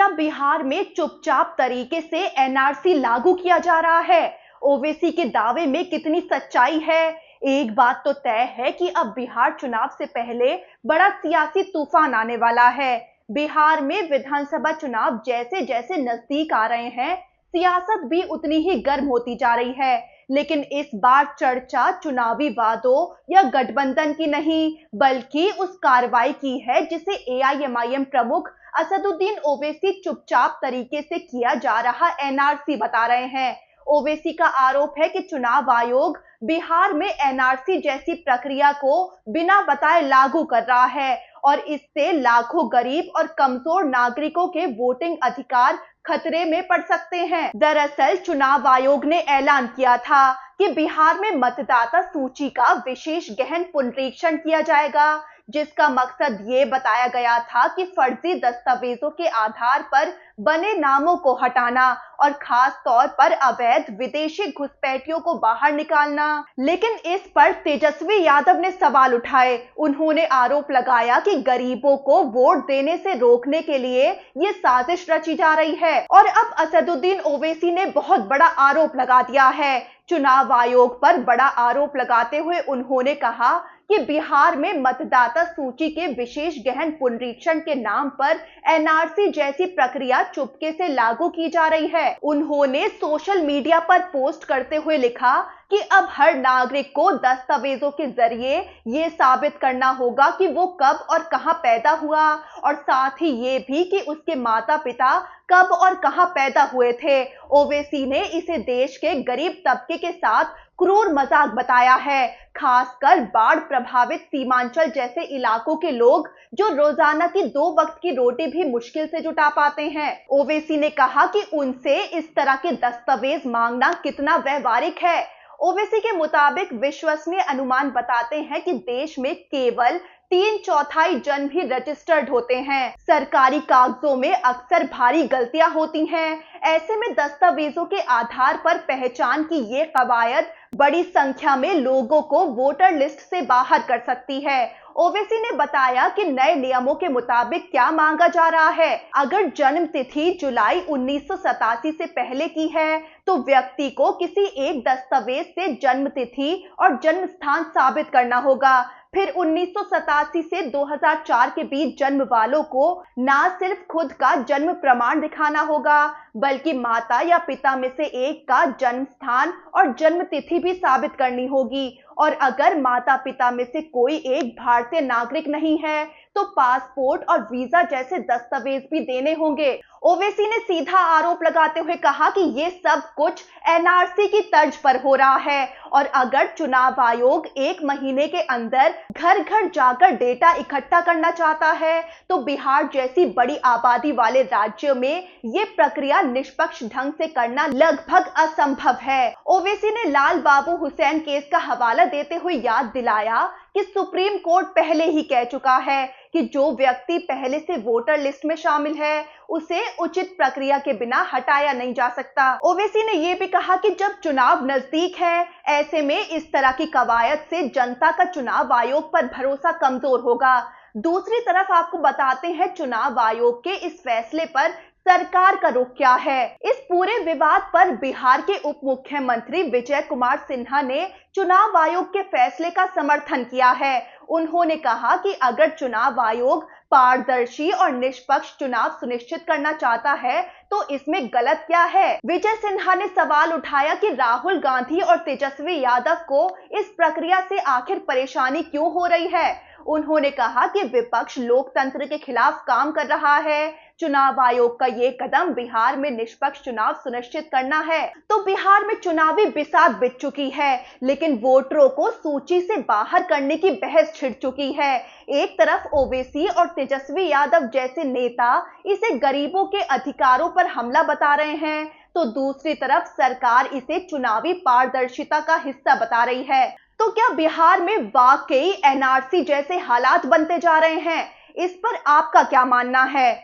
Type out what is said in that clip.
क्या बिहार में चुपचाप तरीके से एनआरसी लागू किया जा रहा है? ओवैसी के दावे में कितनी सच्चाई है? एक बात तो तय है कि अब बिहार चुनाव से पहले बड़ा सियासी तूफान आने वाला है। बिहार में विधानसभा चुनाव जैसे जैसे नजदीक आ रहे हैं, सियासत भी उतनी ही गर्म होती जा रही है। लेकिन इस बार चर्चा चुनावी वादों या गठबंधन की नहीं, बल्कि उस कार्रवाई की है जिसे एआईएमआईएम प्रमुख असदुद्दीन ओवैसी चुपचाप तरीके से किया जा रहा एनआरसी बता रहे हैं। ओवैसी का आरोप है कि चुनाव आयोग बिहार में एनआरसी जैसी प्रक्रिया को बिना बताए लागू कर रहा है और इससे लाखों गरीब और कमजोर नागरिकों के वोटिंग अधिकार खतरे में पड़ सकते हैं। दरअसल चुनाव आयोग ने ऐलान किया था कि बिहार में मतदाता सूची का विशेष गहन पुनरीक्षण किया जाएगा, जिसका मकसद ये बताया गया था कि फर्जी दस्तावेजों के आधार पर बने नामों को हटाना और खास तौर पर अवैध विदेशी घुसपैठियों को बाहर निकालना। लेकिन इस पर तेजस्वी यादव ने सवाल उठाए। उन्होंने आरोप लगाया कि गरीबों को वोट देने से रोकने के लिए ये साजिश रची जा रही है और अब असदुद्दीन ओवैसी ने बहुत बड़ा आरोप लगा दिया है। चुनाव आयोग पर बड़ा आरोप लगाते हुए उन्होंने कहा कि बिहार में मतदाता सूची के विशेष गहन पुनरीक्षण के नाम पर एनआरसी जैसी प्रक्रिया चुपके से लागू की जा रही है। उन्होंने सोशल मीडिया पर पोस्ट करते हुए लिखा कि अब हर नागरिक को दस्तावेजों के जरिए ये साबित करना होगा कि वो कब और कहां पैदा हुआ और साथ ही ये भी कि उसके माता पिता कब और कहां पैदा हुए थे। ओवैसी ने इसे देश के गरीब तबके के साथ क्रूर मजाक बताया है, खासकर बाढ़ प्रभावित सीमांचल जैसे इलाकों के लोग जो रोजाना की 2 वक्त की रोटी भी मुश्किल से जुटा पाते हैं। ओवैसी ने कहा कि उनसे इस तरह के दस्तावेज मांगना कितना व्यवहारिक है। ओवैसी के मुताबिक विश्वसनीय अनुमान बताते हैं कि देश में केवल 3/4 जन्म ही रजिस्टर्ड होते हैं। सरकारी कागजों में अक्सर भारी गलतियां होती हैं। ऐसे में दस्तावेजों के आधार पर पहचान की ये कवायद बड़ी संख्या में लोगों को वोटर लिस्ट से बाहर कर सकती है। ओवैसी ने बताया कि नए नियमों के मुताबिक क्या मांगा जा रहा है। अगर जन्म तिथि जुलाई 1987 से पहले की है तो व्यक्ति को किसी एक दस्तावेज से जन्म तिथि और जन्म स्थान साबित करना होगा। फिर 1987 से 2004 के बीच जन्म वालों को न सिर्फ खुद का जन्म प्रमाण दिखाना होगा, बल्कि माता या पिता में से एक का जन्म स्थान और जन्म तिथि भी साबित करनी होगी। और अगर माता पिता में से कोई एक भारतीय नागरिक नहीं है तो पासपोर्ट और वीजा जैसे दस्तावेज भी देने होंगे। ओवैसी ने सीधा आरोप लगाते हुए कहा कि ये सब कुछ एनआरसी की तर्ज पर हो रहा है और अगर चुनाव आयोग 1 महीने के अंदर घर घर जाकर डेटा इकट्ठा करना चाहता है तो बिहार जैसी बड़ी आबादी वाले राज्यों में ये प्रक्रिया निष्पक्ष ढंग से करना लगभग असंभव है। ओवैसी ने लाल बाबू हुसैन केस का हवाला देते हुए याद दिलाया कि सुप्रीम कोर्ट पहले ही कह चुका है कि जो व्यक्ति पहले से वोटर लिस्ट में शामिल है उसे उचित प्रक्रिया के बिना हटाया नहीं जा सकता। ओवैसी ने यह भी कहा कि जब चुनाव नजदीक है, ऐसे में इस तरह की कवायद से जनता का चुनाव आयोग पर भरोसा कमजोर होगा। दूसरी तरफ आपको बताते हैं चुनाव आयोग के इस फैसले पर सरकार का रुख क्या है। इस पूरे विवाद पर बिहार के उप मुख्यमंत्री विजय कुमार सिन्हा ने चुनाव आयोग के फैसले का समर्थन किया है। उन्होंने कहा कि अगर चुनाव आयोग पारदर्शी और निष्पक्ष चुनाव सुनिश्चित करना चाहता है तो इसमें गलत क्या है। विजय सिन्हा ने सवाल उठाया कि राहुल गांधी और तेजस्वी यादव को इस प्रक्रिया से आखिर परेशानी क्यों हो रही है। उन्होंने कहा कि विपक्ष लोकतंत्र के खिलाफ काम कर रहा है। चुनाव आयोग का ये कदम बिहार में निष्पक्ष चुनाव सुनिश्चित करना है। तो बिहार में चुनावी बिसात बिछ चुकी है, लेकिन वोटरों को सूची से बाहर करने की बहस छिड़ चुकी है। एक तरफ ओवैसी और तेजस्वी यादव जैसे नेता इसे गरीबों के अधिकारों पर हमला बता रहे हैं, तो दूसरी तरफ सरकार इसे चुनावी पारदर्शिता का हिस्सा बता रही है। तो क्या बिहार में वाकई एनआरसी जैसे हालात बनते जा रहे हैं? इस पर आपका क्या मानना है?